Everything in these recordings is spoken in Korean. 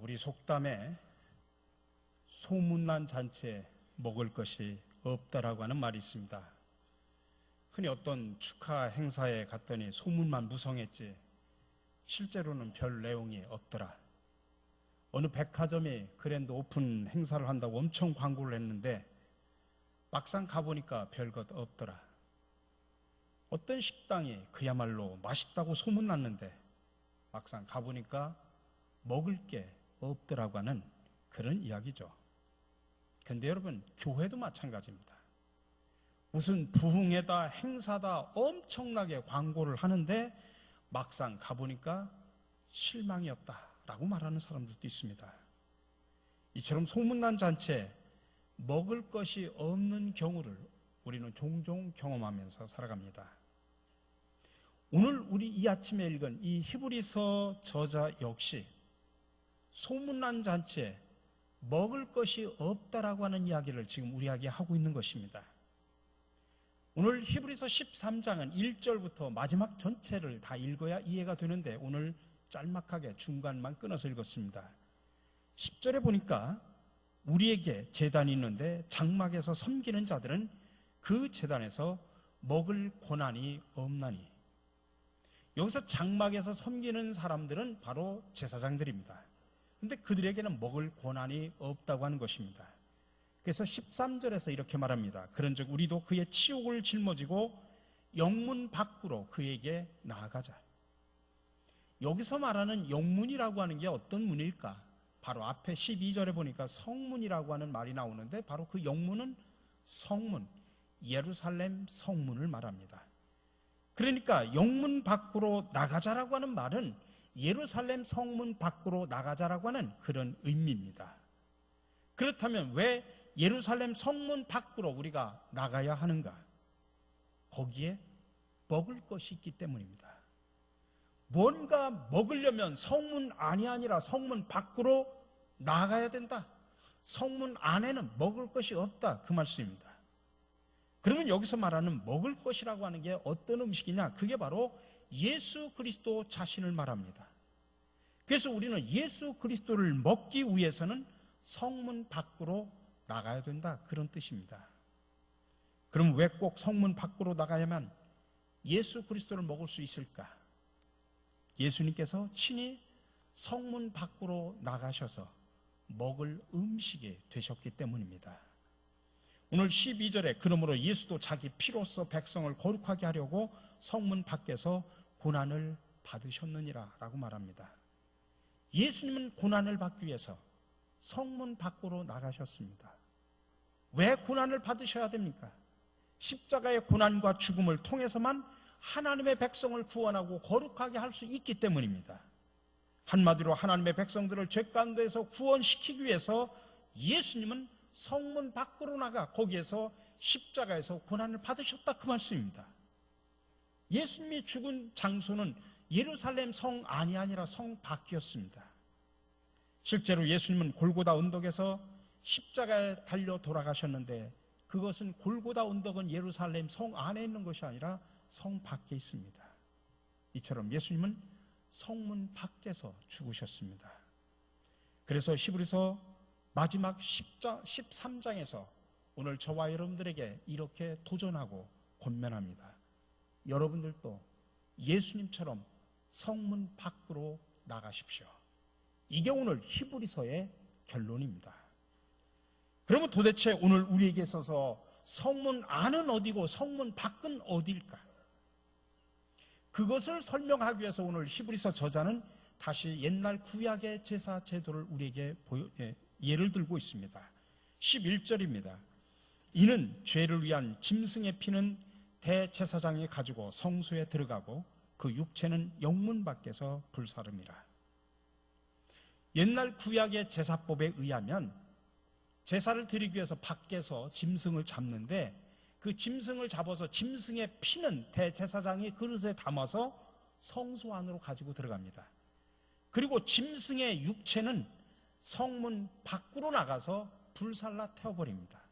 우리 속담에 소문난 잔치에 먹을 것이 없다라고 하는 말이 있습니다. 흔히 어떤 축하 행사에 갔더니 소문만 무성했지 실제로는 별 내용이 없더라. 어느 백화점이 그랜드 오픈 행사를 한다고 엄청 광고를 했는데 막상 가보니까 별것 없더라. 어떤 식당이 그야말로 맛있다고 소문났는데 막상 가보니까 먹을 게 없더라고 하는 그런 이야기죠. 근데 여러분, 교회도 마찬가지입니다. 무슨 부흥회다 행사다 엄청나게 광고를 하는데 막상 가보니까 실망이었다라고 말하는 사람들도 있습니다. 이처럼 소문난 잔치에 먹을 것이 없는 경우를 우리는 종종 경험하면서 살아갑니다. 오늘 우리 이 아침에 읽은 이 히브리서 저자 역시 소문난 잔치에 먹을 것이 없다라고 하는 이야기를 지금 우리에게 하고 있는 것입니다. 오늘 히브리서 13장은 1절부터 마지막 전체를 다 읽어야 이해가 되는데 오늘 짤막하게 중간만 끊어서 읽었습니다. 10절에 보니까 우리에게 제단이 있는데 장막에서 섬기는 자들은 그 제단에서 먹을 권한이 없나니. 여기서 장막에서 섬기는 사람들은 바로 제사장들입니다. 근데 그들에게는 먹을 권한이 없다고 하는 것입니다. 그래서 13절에서 이렇게 말합니다. 그런즉 우리도 그의 치욕을 짊어지고 영문 밖으로 그에게 나아가자. 여기서 말하는 영문이라고 하는 게 어떤 문일까? 바로 앞에 12절에 보니까 성문이라고 하는 말이 나오는데 바로 그 영문은 성문, 예루살렘 성문을 말합니다. 그러니까 영문 밖으로 나가자라고 하는 말은 예루살렘 성문 밖으로 나가자라고 하는 그런 의미입니다. 그렇다면 왜 예루살렘 성문 밖으로 우리가 나가야 하는가? 거기에 먹을 것이 있기 때문입니다. 뭔가 먹으려면 성문 안이 아니라 성문 밖으로 나가야 된다. 성문 안에는 먹을 것이 없다. 그 말씀입니다. 그러면 여기서 말하는 먹을 것이라고 하는 게 어떤 음식이냐? 그게 바로 예수 그리스도 자신을 말합니다. 그래서 우리는 예수 그리스도를 먹기 위해서는 성문 밖으로 나가야 된다. 그런 뜻입니다. 그럼 왜 꼭 성문 밖으로 나가야만 예수 그리스도를 먹을 수 있을까? 예수님께서 친히 성문 밖으로 나가셔서 먹을 음식이 되셨기 때문입니다. 오늘 12절에 그러므로 예수도 자기 피로써 백성을 거룩하게 하려고 성문 밖에서 고난을 받으셨느니라 라고 말합니다. 예수님은 고난을 받기 위해서 성문 밖으로 나가셨습니다. 왜 고난을 받으셔야 됩니까? 십자가의 고난과 죽음을 통해서만 하나님의 백성을 구원하고 거룩하게 할 수 있기 때문입니다. 한마디로 하나님의 백성들을 죄 가운데에서 구원시키기 위해서 예수님은 성문 밖으로 나가 거기에서 십자가에서 고난을 받으셨다 그 말씀입니다. 예수님이 죽은 장소는 예루살렘 성 안이 아니라 성 밖이었습니다. 실제로 예수님은 골고다 언덕에서 십자가에 달려 돌아가셨는데 그것은 골고다 언덕은 예루살렘 성 안에 있는 것이 아니라 성 밖에 있습니다. 이처럼 예수님은 성문 밖에서 죽으셨습니다. 그래서 히브리서 마지막 13장에서 오늘 저와 여러분들에게 이렇게 도전하고 권면합니다. 여러분들도 예수님처럼 성문 밖으로 나가십시오. 이게 오늘 히브리서의 결론입니다. 그러면 도대체 오늘 우리에게 있어서 성문 안은 어디고 성문 밖은 어디일까? 그것을 설명하기 위해서 오늘 히브리서 저자는 다시 옛날 구약의 제사 제도를 우리에게 예를 들고 있습니다. 11절입니다. 이는 죄를 위한 짐승의 피는 대제사장이 가지고 성소에 들어가고 그 육체는 영문 밖에서 불사름이라. 옛날 구약의 제사법에 의하면 제사를 드리기 위해서 밖에서 짐승을 잡는데 그 짐승을 잡아서 짐승의 피는 대제사장이 그릇에 담아서 성소 안으로 가지고 들어갑니다. 그리고 짐승의 육체는 성문 밖으로 나가서 불살라 태워버립니다.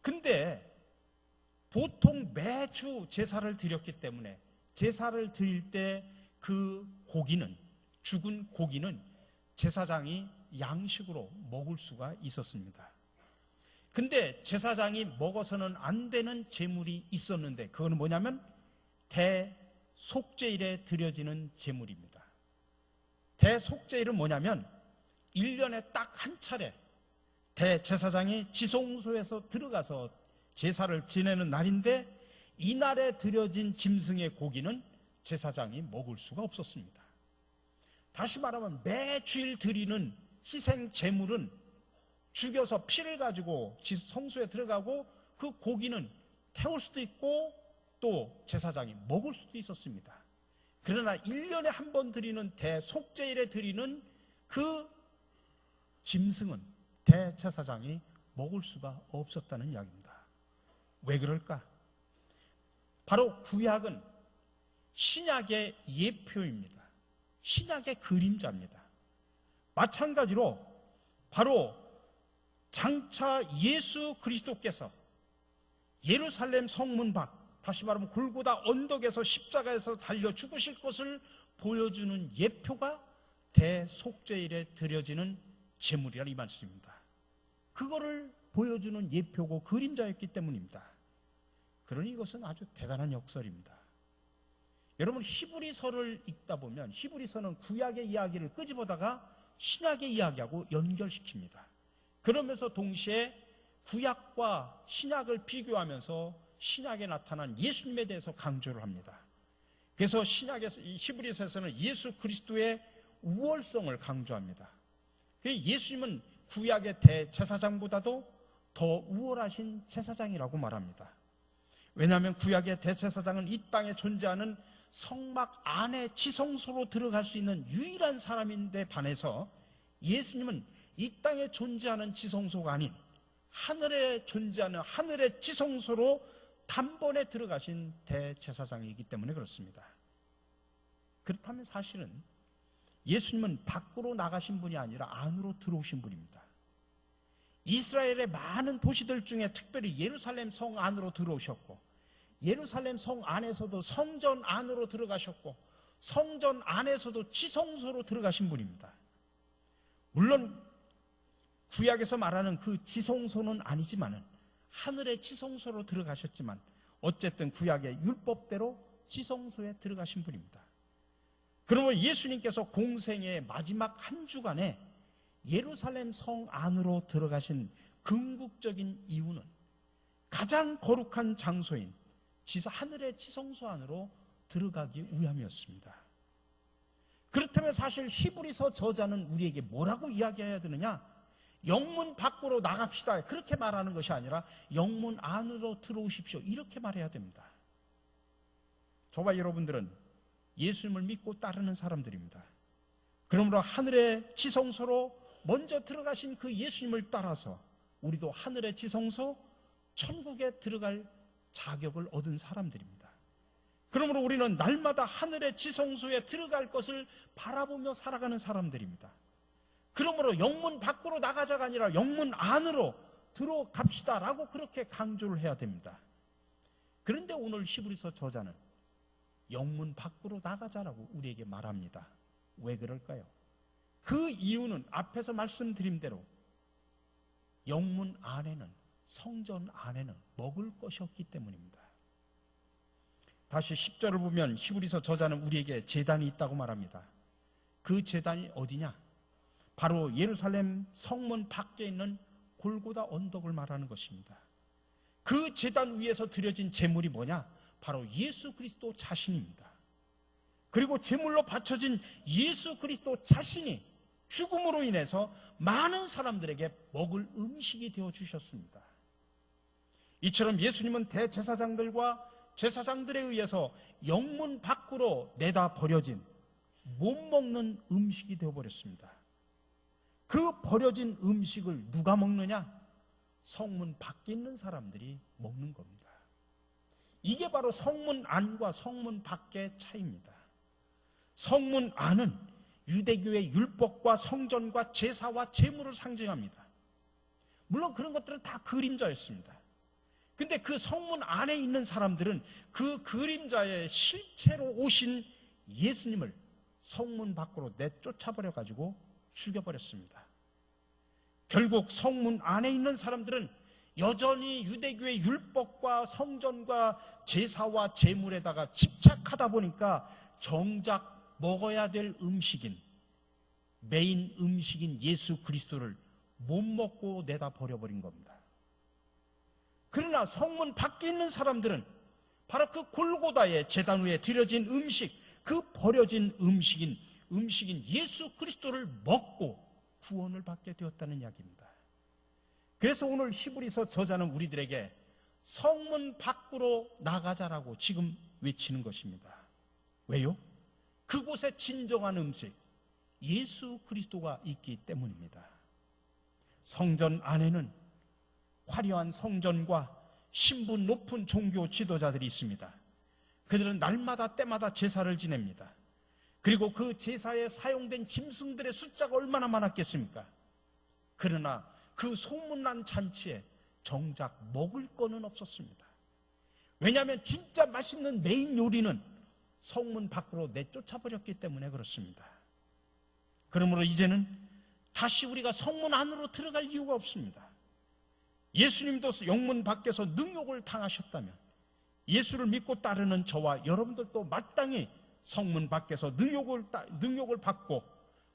근데 보통 매주 제사를 드렸기 때문에 제사를 드릴 때 그 고기는, 죽은 고기는 제사장이 양식으로 먹을 수가 있었습니다. 근데 제사장이 먹어서는 안 되는 제물이 있었는데, 그건 뭐냐면 대속죄일에 드려지는 제물입니다. 대속죄일은 뭐냐면 1년에 딱 한 차례 대제사장이 지성소에서 들어가서 제사를 지내는 날인데, 이날에 드려진 짐승의 고기는 제사장이 먹을 수가 없었습니다. 다시 말하면 매주일 드리는 희생 제물은 죽여서 피를 가지고 성소에 들어가고, 그 고기는 태울 수도 있고 또 제사장이 먹을 수도 있었습니다. 그러나 1년에 한 번 드리는 대속죄일에 드리는 그 짐승은 대제사장이 먹을 수가 없었다는 이야기입니다. 왜 그럴까? 바로 구약은 신약의 예표입니다. 신약의 그림자입니다. 마찬가지로 바로 장차 예수 그리스도께서 예루살렘 성문 밖, 다시 말하면 골고다 언덕에서 십자가에서 달려 죽으실 것을 보여주는 예표가 대속죄일에 드려지는 제물이라 이 말씀입니다. 그거를 보여주는 예표고 그림자였기 때문입니다. 그러니 이것은 아주 대단한 역설입니다. 여러분, 히브리서를 읽다 보면 히브리서는 구약의 이야기를 끄집어다가 신약의 이야기하고 연결시킵니다. 그러면서 동시에 구약과 신약을 비교하면서 신약에 나타난 예수님에 대해서 강조를 합니다. 그래서 신약에서, 히브리서에서는 예수 그리스도의 우월성을 강조합니다. 예수님은 구약의 대제사장보다도 더 우월하신 제사장이라고 말합니다. 왜냐하면 구약의 대제사장은 이 땅에 존재하는 성막 안에 지성소로 들어갈 수 있는 유일한 사람인데 반해서 예수님은 이 땅에 존재하는 지성소가 아닌 하늘에 존재하는 하늘의 지성소로 단번에 들어가신 대제사장이기 때문에 그렇습니다. 그렇다면 사실은 예수님은 밖으로 나가신 분이 아니라 안으로 들어오신 분입니다. 이스라엘의 많은 도시들 중에 특별히 예루살렘 성 안으로 들어오셨고, 예루살렘 성 안에서도 성전 안으로 들어가셨고, 성전 안에서도 지성소로 들어가신 분입니다. 물론 구약에서 말하는 그 지성소는 아니지만은 하늘의 지성소로 들어가셨지만 어쨌든 구약의 율법대로 지성소에 들어가신 분입니다. 그러면 예수님께서 공생의 마지막 한 주간에 예루살렘 성 안으로 들어가신 궁극적인 이유는 가장 거룩한 장소인 하늘의 지성소 안으로 들어가기 위함이었습니다. 그렇다면 사실 히브리서 저자는 우리에게 뭐라고 이야기해야 되느냐? 영문 밖으로 나갑시다, 그렇게 말하는 것이 아니라 영문 안으로 들어오십시오, 이렇게 말해야 됩니다. 저와 여러분들은 예수님을 믿고 따르는 사람들입니다. 그러므로 하늘의 지성소로 먼저 들어가신 그 예수님을 따라서 우리도 하늘의 지성소, 천국에 들어갈 자격을 얻은 사람들입니다. 그러므로 우리는 날마다 하늘의 지성소에 들어갈 것을 바라보며 살아가는 사람들입니다. 그러므로 영문 밖으로 나가자가 아니라 영문 안으로 들어갑시다라고 그렇게 강조를 해야 됩니다. 그런데 오늘 히브리서 저자는 영문 밖으로 나가자라고 우리에게 말합니다. 왜 그럴까요? 그 이유는 앞에서 말씀드린 대로 영문 안에는, 성전 안에는 먹을 것이 없기 때문입니다. 다시 10절을 보면 히브리서 저자는 우리에게 제단이 있다고 말합니다. 그 제단이 어디냐? 바로 예루살렘 성문 밖에 있는 골고다 언덕을 말하는 것입니다. 그 제단 위에서 드려진 제물이 뭐냐? 바로 예수 그리스도 자신입니다. 그리고 제물로 바쳐진 예수 그리스도 자신이 죽음으로 인해서 많은 사람들에게 먹을 음식이 되어 주셨습니다. 이처럼 예수님은 대제사장들과 제사장들에 의해서 영문 밖으로 내다 버려진 못 먹는 음식이 되어버렸습니다. 그 버려진 음식을 누가 먹느냐? 성문 밖에 있는 사람들이 먹는 겁니다. 이게 바로 성문 안과 성문 밖의 차이입니다. 성문 안은 유대교의 율법과 성전과 제사와 제물을 상징합니다. 물론 그런 것들은 다 그림자였습니다. 근데 그 성문 안에 있는 사람들은 그 그림자의 실체로 오신 예수님을 성문 밖으로 내쫓아버려가지고 죽여버렸습니다. 결국 성문 안에 있는 사람들은 여전히 유대교의 율법과 성전과 제사와 제물에다가 집착하다 보니까 정작 먹어야 될 음식인, 메인 음식인 예수 그리스도를 못 먹고 내다 버려버린 겁니다. 그러나 성문 밖에 있는 사람들은 바로 그 골고다의 제단 위에 드려진 음식, 그 버려진 음식인 예수 그리스도를 먹고 구원을 받게 되었다는 이야기입니다. 그래서 오늘 히브리서 저자는 우리들에게 성문 밖으로 나가자라고 지금 외치는 것입니다. 왜요? 그곳에 진정한 음식, 예수 그리스도가 있기 때문입니다. 성전 안에는 화려한 성전과 신분 높은 종교 지도자들이 있습니다. 그들은 날마다 때마다 제사를 지냅니다. 그리고 그 제사에 사용된 짐승들의 숫자가 얼마나 많았겠습니까? 그러나 그 소문난 잔치에 정작 먹을 거는 없었습니다. 왜냐하면 진짜 맛있는 메인 요리는 성문 밖으로 내쫓아버렸기 때문에 그렇습니다. 그러므로 이제는 다시 우리가 성문 안으로 들어갈 이유가 없습니다. 예수님도 영문 밖에서 능욕을 당하셨다면 예수를 믿고 따르는 저와 여러분들도 마땅히 성문 밖에서 능욕을 받고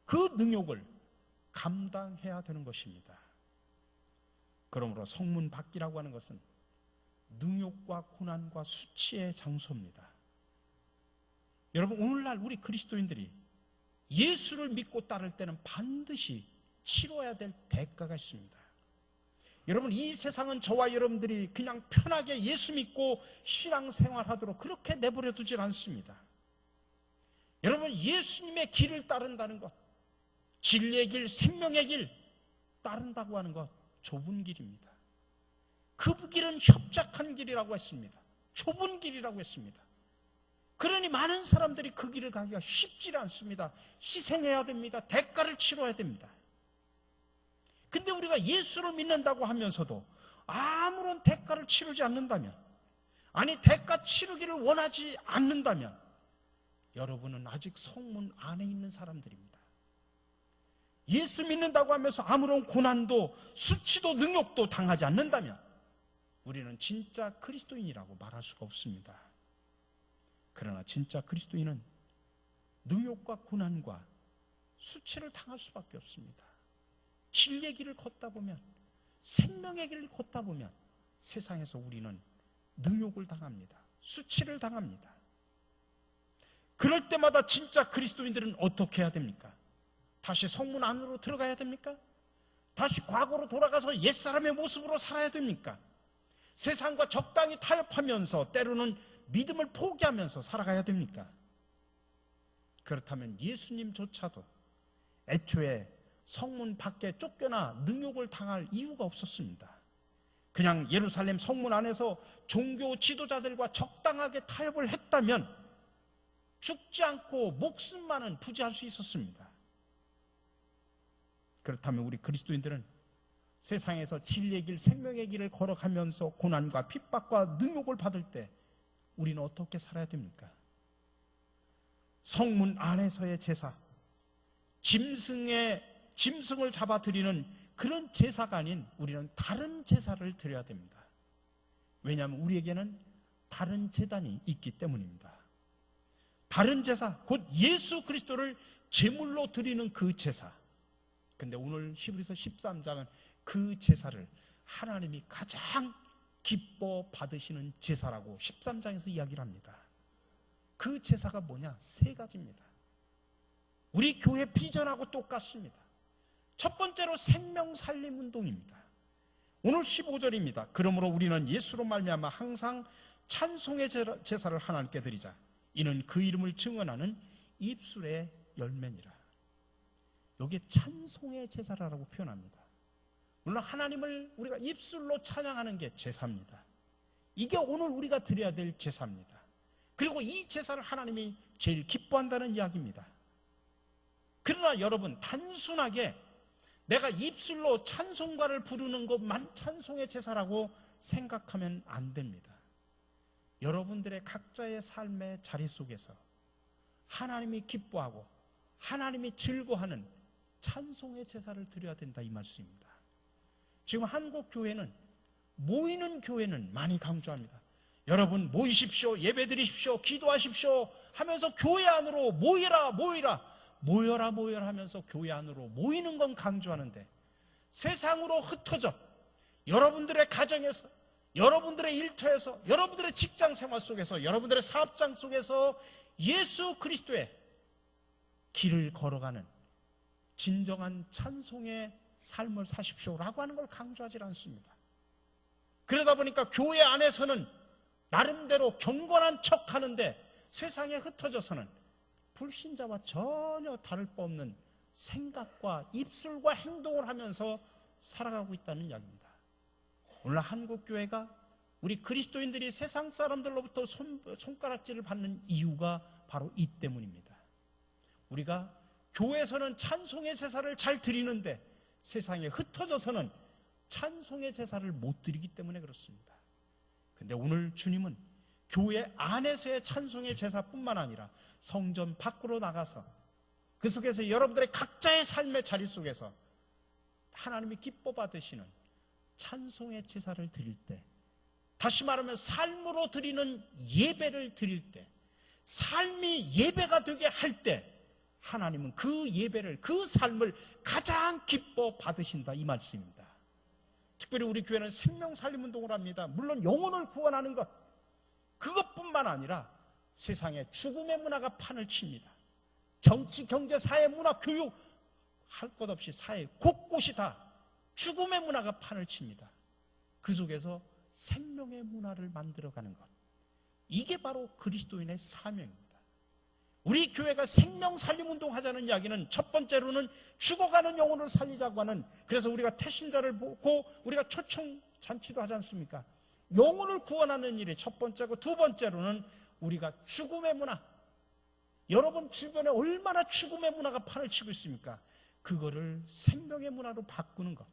그 능욕을 감당해야 되는 것입니다. 그러므로 성문 밖이라고 하는 것은 능욕과 고난과 수치의 장소입니다. 여러분, 오늘날 우리 그리스도인들이 예수를 믿고 따를 때는 반드시 치러야 될 대가가 있습니다. 여러분, 이 세상은 저와 여러분들이 그냥 편하게 예수 믿고 신앙생활하도록 그렇게 내버려 두질 않습니다. 여러분, 예수님의 길을 따른다는 것, 진리의 길, 생명의 길 따른다고 하는 것, 좁은 길입니다. 그 길은 협착한 길이라고 했습니다. 좁은 길이라고 했습니다. 그러니 많은 사람들이 그 길을 가기가 쉽지 않습니다. 희생해야 됩니다. 대가를 치러야 됩니다. 근데 우리가 예수를 믿는다고 하면서도 아무런 대가를 치르지 않는다면, 아니 대가 치르기를 원하지 않는다면 여러분은 아직 성문 안에 있는 사람들입니다. 예수 믿는다고 하면서 아무런 고난도 수치도 능욕도 당하지 않는다면 우리는 진짜 그리스도인이라고 말할 수가 없습니다. 그러나 진짜 그리스도인은 능욕과 고난과 수치를 당할 수밖에 없습니다. 진리의 길을 걷다 보면, 생명의 길을 걷다 보면 세상에서 우리는 능욕을 당합니다. 수치를 당합니다. 그럴 때마다 진짜 그리스도인들은 어떻게 해야 됩니까? 다시 성문 안으로 들어가야 됩니까? 다시 과거로 돌아가서 옛사람의 모습으로 살아야 됩니까? 세상과 적당히 타협하면서 때로는 믿음을 포기하면서 살아가야 됩니까? 그렇다면 예수님조차도 애초에 성문 밖에 쫓겨나 능욕을 당할 이유가 없었습니다. 그냥 예루살렘 성문 안에서 종교 지도자들과 적당하게 타협을 했다면 죽지 않고 목숨만은 부지할 수 있었습니다. 그렇다면 우리 그리스도인들은 세상에서 진리의 길, 생명의 길을 걸어가면서 고난과 핍박과 능욕을 받을 때 우리는 어떻게 살아야 됩니까? 성문 안에서의 제사, 짐승을 잡아 드리는 그런 제사가 아닌 우리는 다른 제사를 드려야 됩니다. 왜냐하면 우리에게는 다른 제단이 있기 때문입니다. 다른 제사, 곧 예수 그리스도를 제물로 드리는 그 제사. 근데 오늘 히브리서 13장은 그 제사를 하나님이 가장 기뻐 받으시는 제사라고 13장에서 이야기를 합니다. 그 제사가 뭐냐? 세 가지입니다. 우리 교회 비전하고 똑같습니다. 첫 번째로 생명살림 운동입니다. 오늘 15절입니다. 그러므로 우리는 예수로 말미암아 항상 찬송의 제사를 하나님께 드리자. 이는 그 이름을 증언하는 입술의 열매니라. 여기에 찬송의 제사라고 표현합니다. 물론 하나님을 우리가 입술로 찬양하는 게 제사입니다. 이게 오늘 우리가 드려야 될 제사입니다. 그리고 이 제사를 하나님이 제일 기뻐한다는 이야기입니다. 그러나 여러분, 단순하게 내가 입술로 찬송가를 부르는 것만 찬송의 제사라고 생각하면 안 됩니다. 여러분들의 각자의 삶의 자리 속에서 하나님이 기뻐하고 하나님이 즐거워하는 찬송의 제사를 드려야 된다 이 말씀입니다. 지금 한국 교회는, 모이는 교회는 많이 강조합니다. 여러분 모이십시오, 예배드리십시오, 기도하십시오 하면서 교회 안으로 모여라 하면서 교회 안으로 모이는 건 강조하는데, 세상으로 흩어져 여러분들의 가정에서, 여러분들의 일터에서, 여러분들의 직장 생활 속에서, 여러분들의 사업장 속에서 예수 그리스도의 길을 걸어가는 진정한 찬송의 삶을 사십시오라고 하는 걸 강조하지 않습니다. 그러다 보니까 교회 안에서는 나름대로 경건한 척하는데, 세상에 흩어져서는 불신자와 전혀 다를 바 없는 생각과 입술과 행동을 하면서 살아가고 있다는 이야기입니다. 오늘 한국 교회가, 우리 그리스도인들이 세상 사람들로부터 손가락질을 받는 이유가 바로 이 때문입니다. 우리가 교회에서는 찬송의 제사를 잘 드리는데 세상에 흩어져서는 찬송의 제사를 못 드리기 때문에 그렇습니다. 근데 오늘 주님은 교회 안에서의 찬송의 제사뿐만 아니라 성전 밖으로 나가서 그 속에서 여러분들의 각자의 삶의 자리 속에서 하나님이 기뻐 받으시는 찬송의 제사를 드릴 때, 다시 말하면 삶으로 드리는 예배를 드릴 때, 삶이 예배가 되게 할 때 하나님은 그 예배를, 그 삶을 가장 기뻐 받으신다 이 말씀입니다. 특별히 우리 교회는 생명살림운동을 합니다. 물론 영혼을 구원하는 것, 그것뿐만 아니라 세상에 죽음의 문화가 판을 칩니다. 정치, 경제, 사회, 문화, 교육 할 것 없이 사회 곳곳이 다 죽음의 문화가 판을 칩니다. 그 속에서 생명의 문화를 만들어가는 것, 이게 바로 그리스도인의 사명입니다. 우리 교회가 생명살림운동 하자는 이야기는 첫 번째로는 죽어가는 영혼을 살리자고 하는, 그래서 우리가 태신자를 보고 우리가 초청잔치도 하지 않습니까? 영혼을 구원하는 일이 첫 번째고, 두 번째로는 우리가 죽음의 문화, 여러분 주변에 얼마나 죽음의 문화가 판을 치고 있습니까? 그거를 생명의 문화로 바꾸는 것,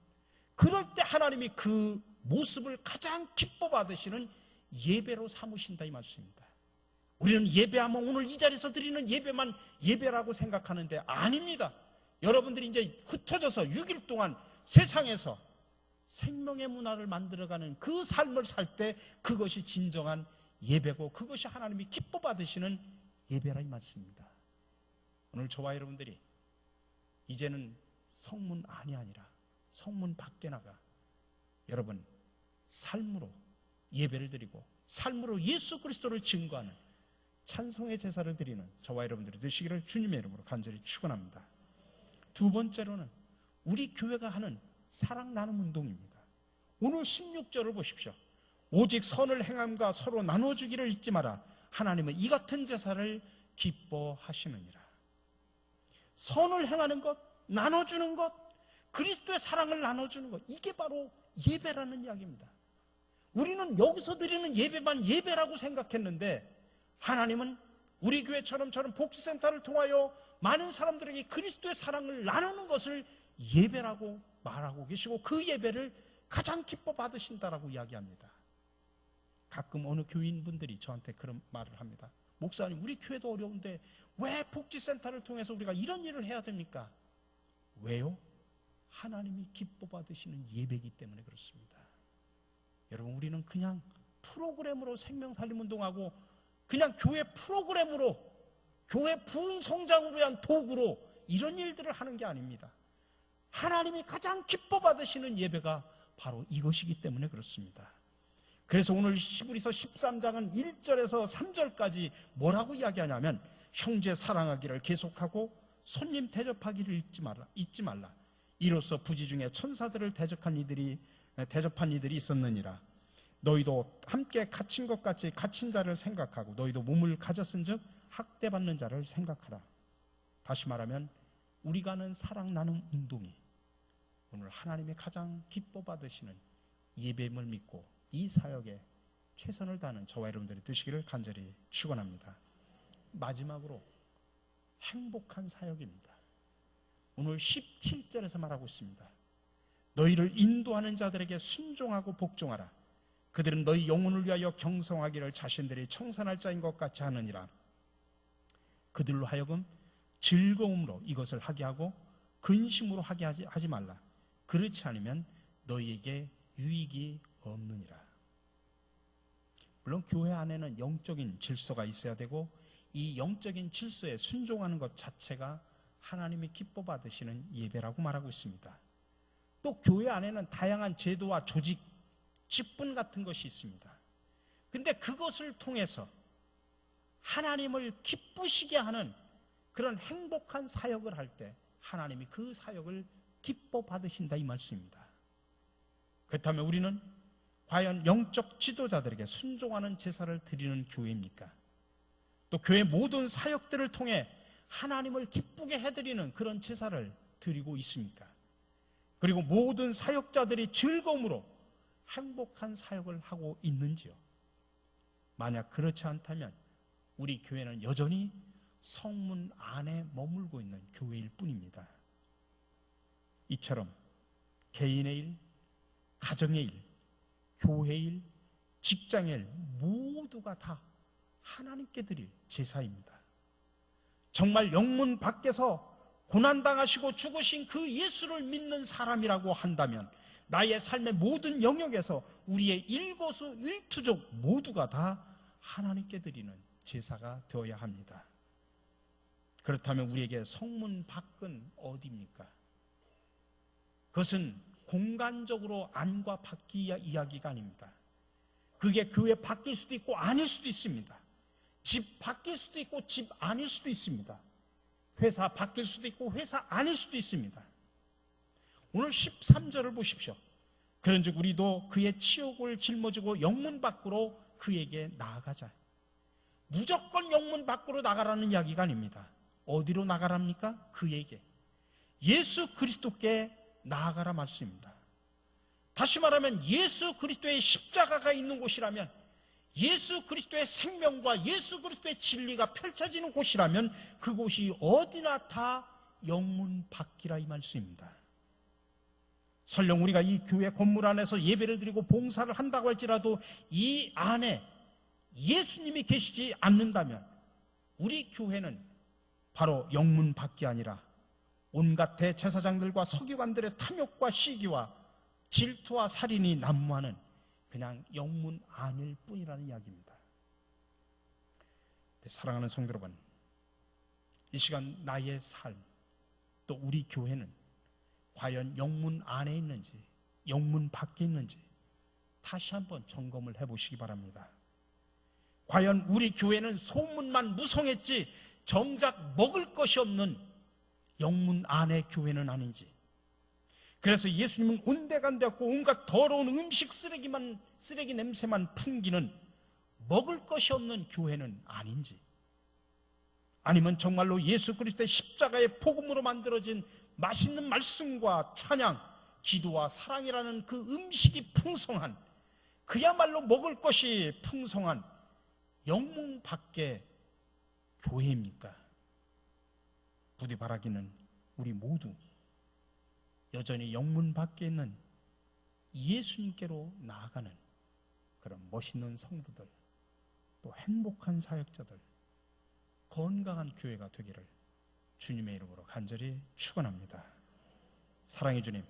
그럴 때 하나님이 그 모습을 가장 기뻐 받으시는 예배로 삼으신다 이 말씀입니다. 우리는 예배하면 오늘 이 자리에서 드리는 예배만 예배라고 생각하는데 아닙니다. 여러분들이 이제 흩어져서 6일 동안 세상에서 생명의 문화를 만들어가는 그 삶을 살 때 그것이 진정한 예배고, 그것이 하나님이 기뻐 받으시는 예배라 이 말씀입니다. 오늘 저와 여러분들이 이제는 성문 안이 아니라 성문 밖에 나가 여러분 삶으로 예배를 드리고 삶으로 예수 그리스도를 증거하는 찬송의 제사를 드리는 저와 여러분들이 되시기를 주님의 이름으로 간절히 축원합니다. 두 번째로는 우리 교회가 하는 사랑 나눔 운동입니다. 오늘 16절을 보십시오. 오직 선을 행함과 서로 나눠주기를 잊지 마라. 하나님은 이 같은 제사를 기뻐하시느니라. 선을 행하는 것, 나눠주는 것, 그리스도의 사랑을 나눠주는 것, 이게 바로 예배라는 이야기입니다. 우리는 여기서 드리는 예배만 예배라고 생각했는데, 하나님은 우리 교회처럼 저런 복지센터를 통하여 많은 사람들에게 그리스도의 사랑을 나누는 것을 예배라고 말하고 계시고, 그 예배를 가장 기뻐 받으신다라고 이야기합니다. 가끔 어느 교인분들이 저한테 그런 말을 합니다. 목사님, 우리 교회도 어려운데 왜 복지센터를 통해서 우리가 이런 일을 해야 됩니까? 왜요? 하나님이 기뻐 받으시는 예배이기 때문에 그렇습니다. 여러분, 우리는 그냥 프로그램으로 생명살림운동하고 그냥 교회 프로그램으로, 교회 부흥 성장을 위한 도구로 이런 일들을 하는 게 아닙니다. 하나님이 가장 기뻐 받으시는 예배가 바로 이것이기 때문에 그렇습니다. 그래서 오늘 히브리서 13장은 1절에서 3절까지 뭐라고 이야기하냐면, 형제 사랑하기를 계속하고 손님 대접하기를 잊지 말라. 이로써 부지 중에 천사들을 대접한 이들이 있었느니라. 너희도 함께 갇힌 것 같이 갇힌 자를 생각하고, 너희도 몸을 가졌은즉 학대받는 자를 생각하라. 다시 말하면 우리가 하는 사랑 나눔 운동이 오늘 하나님의 가장 기뻐 받으시는 예배임을 믿고 이 사역에 최선을 다하는 저와 여러분들이 되시기를 간절히 축원합니다. 마지막으로 행복한 사역입니다. 오늘 17절에서 말하고 있습니다. 너희를 인도하는 자들에게 순종하고 복종하라. 그들은 너희 영혼을 위하여 경성하기를 자신들이 청산할 자인 것 같이 하느니라. 그들로 하여금 즐거움으로 이것을 하게 하고 근심으로 하게 하지 말라. 그렇지 않으면 너희에게 유익이 없느니라. 물론 교회 안에는 영적인 질서가 있어야 되고 이 영적인 질서에 순종하는 것 자체가 하나님이 기뻐 받으시는 예배라고 말하고 있습니다. 또 교회 안에는 다양한 제도와 조직, 직분 같은 것이 있습니다. 근데 그것을 통해서 하나님을 기쁘시게 하는 그런 행복한 사역을 할 때 하나님이 그 사역을 기뻐 받으신다 이 말씀입니다. 그렇다면 우리는 과연 영적 지도자들에게 순종하는 제사를 드리는 교회입니까? 또 교회 모든 사역들을 통해 하나님을 기쁘게 해드리는 그런 제사를 드리고 있습니까? 그리고 모든 사역자들이 즐거움으로 행복한 사역을 하고 있는지요? 만약 그렇지 않다면 우리 교회는 여전히 성문 안에 머물고 있는 교회일 뿐입니다. 이처럼 개인의 일, 가정의 일, 교회의 일, 직장의 일 모두가 다 하나님께 드릴 제사입니다. 정말 영문 밖에서 고난당하시고 죽으신 그 예수를 믿는 사람이라고 한다면 나의 삶의 모든 영역에서 우리의 일거수일투족 모두가 다 하나님께 드리는 제사가 되어야 합니다. 그렇다면 우리에게 성문 밖은 어디입니까? 그것은 공간적으로 안과 밖이 이야기가 아닙니다. 그게 교회 밖일 수도 있고 아닐 수도 있습니다. 집 밖일 수도 있고 집 아닐 수도 있습니다. 회사 밖일 수도 있고 회사 아닐 수도 있습니다. 오늘 13절을 보십시오. 그런즉 우리도 그의 치욕을 짊어지고 영문 밖으로 그에게 나아가자. 무조건 영문 밖으로 나가라는 이야기가 아닙니다. 어디로 나가랍니까? 그에게, 예수 그리스도께 나아가라 말씀입니다. 다시 말하면 예수 그리스도의 십자가가 있는 곳이라면, 예수 그리스도의 생명과 예수 그리스도의 진리가 펼쳐지는 곳이라면 그곳이 어디나 다 영문 밖이라 이 말씀입니다. 설령 우리가 이 교회 건물 안에서 예배를 드리고 봉사를 한다고 할지라도 이 안에 예수님이 계시지 않는다면 우리 교회는 바로 영문 밖이 아니라 온갖 대제사장들과 서기관들의 탐욕과 시기와 질투와 살인이 난무하는 그냥 영문 안일 뿐이라는 이야기입니다. 사랑하는 성도 여러분, 이 시간 나의 삶, 또 우리 교회는 과연 영문 안에 있는지 영문 밖에 있는지 다시 한번 점검을 해보시기 바랍니다. 과연 우리 교회는 소문만 무성했지 정작 먹을 것이 없는 영문 안의 교회는 아닌지, 그래서 예수님은 온데간데없고 온갖 더러운 음식 쓰레기 냄새만 풍기는 먹을 것이 없는 교회는 아닌지, 아니면 정말로 예수 그리스도의 십자가의 복음으로 만들어진 맛있는 말씀과 찬양, 기도와 사랑이라는 그 음식이 풍성한, 그야말로 먹을 것이 풍성한 영문 밖의 교회입니까? 부디 바라기는 우리 모두 여전히 영문 밖에 있는 예수님께로 나아가는 그런 멋있는 성도들, 또 행복한 사역자들, 건강한 교회가 되기를 주님의 이름으로 간절히 축원합니다. 사랑의 주님,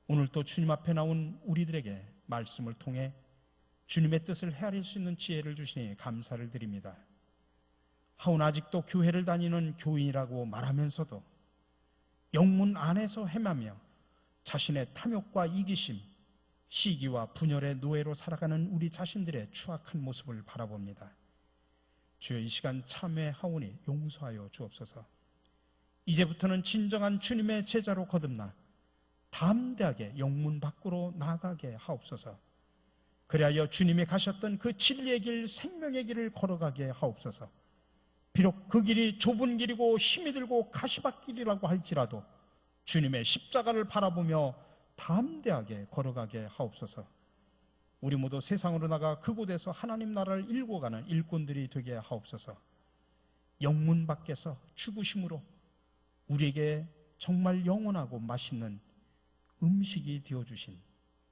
오늘 또 주님 앞에 나온 우리들에게 말씀을 통해 주님의 뜻을 헤아릴 수 있는 지혜를 주시니 감사를 드립니다. 하오나 아직도 교회를 다니는 교인이라고 말하면서도 영문 안에서 헤매며 자신의 탐욕과 이기심, 시기와 분열의 노예로 살아가는 우리 자신들의 추악한 모습을 바라봅니다. 주여, 이 시간 참회하오니 용서하여 주옵소서. 이제부터는 진정한 주님의 제자로 거듭나 담대하게 영문 밖으로 나아가게 하옵소서. 그리하여 주님이 가셨던 그 진리의 길, 생명의 길을 걸어가게 하옵소서. 비록 그 길이 좁은 길이고 힘이 들고 가시밭길이라고 할지라도 주님의 십자가를 바라보며 담대하게 걸어가게 하옵소서. 우리 모두 세상으로 나가 그곳에서 하나님 나라를 일궈가는 일꾼들이 되게 하옵소서. 영문 밖에서 죽으심으로 우리에게 정말 영원하고 맛있는 음식이 되어주신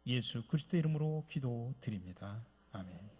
예수 그리스도의 이름으로 기도드립니다. 아멘.